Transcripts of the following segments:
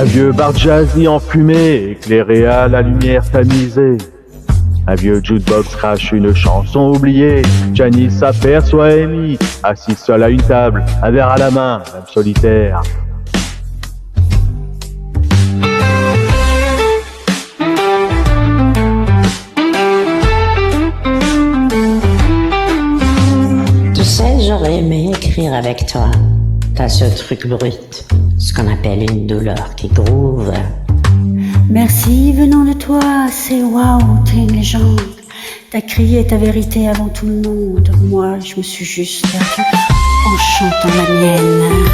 Un vieux bar jazzy enfumé, éclairé à la lumière tamisée. Un vieux jukebox crache une chanson oubliée. Janice s'aperçoit Amy, assise seule à une table, un verre à la main, même solitaire. Tu sais, j'aurais aimé écrire avec toi. T'as ce truc brut, ce qu'on appelle une douleur qui groove. Merci venant de toi, c'est waouh, t'es une légende. T'as crié ta vérité avant tout le monde. Moi, je me suis juste perdue en chantant la mienne.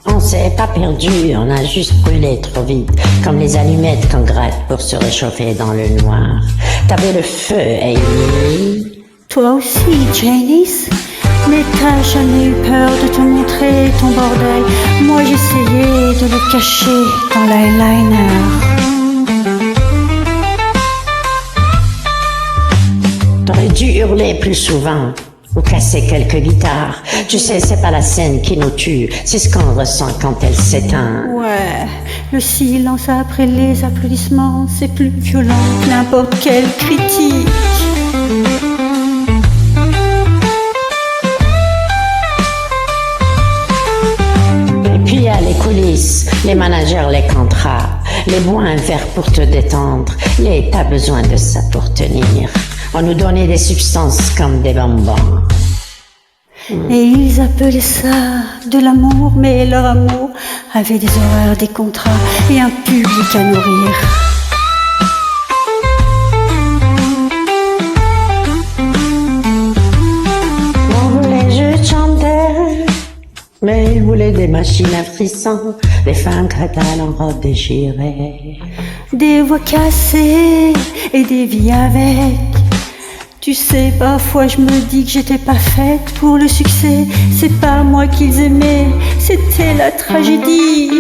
On s'est pas perdu, on a juste brûlé trop vite, comme les allumettes qu'on gratte pour se réchauffer dans le noir. T'avais le feu, Amy. Toi aussi, Janice. Mais t'as jamais eu peur de te montrer ton bordel. Moi j'essayais de le cacher dans l'eyeliner. T'aurais dû hurler plus souvent ou casser quelques guitares. Tu sais, c'est pas la scène qui nous tue, c'est ce qu'on ressent quand elle s'éteint. Ouais, le silence après les applaudissements, c'est plus violent que n'importe quelle critique. Puis à les coulisses, les managers, les contrats, les bois un verre pour te détendre, les t'as besoin de ça pour tenir. On nous donnait des substances comme des bonbons. Et ils appelaient ça de l'amour, mais leur amour avait des horaires, des contrats et un public à nourrir. On voulait juste chanter, mais ils voulaient des machines à frissons, des femmes fatales en robe déchirée. Des voix cassées et des vies avec. Tu sais, parfois je me dis que j'étais pas faite pour le succès. C'est pas moi qu'ils aimaient, c'était la tragédie.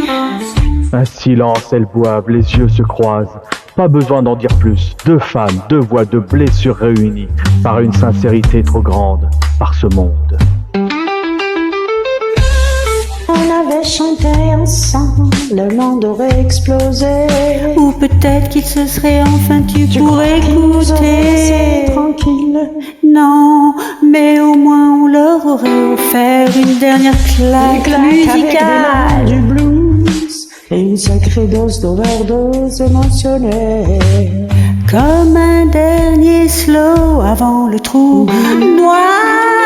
Un silence, elles boivent, les yeux se croisent. Pas besoin d'en dire plus. Deux femmes, deux voix, deux blessures réunies par une sincérité trop grande, par ce monde. On avait chanté ensemble, le monde aurait explosé. Ou peut-être qu'il se serait enfin tu Tu pour crois qu'ils nous auraient laissés écouter. tranquilles? Non, mais au moins on leur aurait offert une dernière claque musicale. Du blues et une sacrée dose d'overdose émotionnelle. Comme un dernier slow avant le trou noir.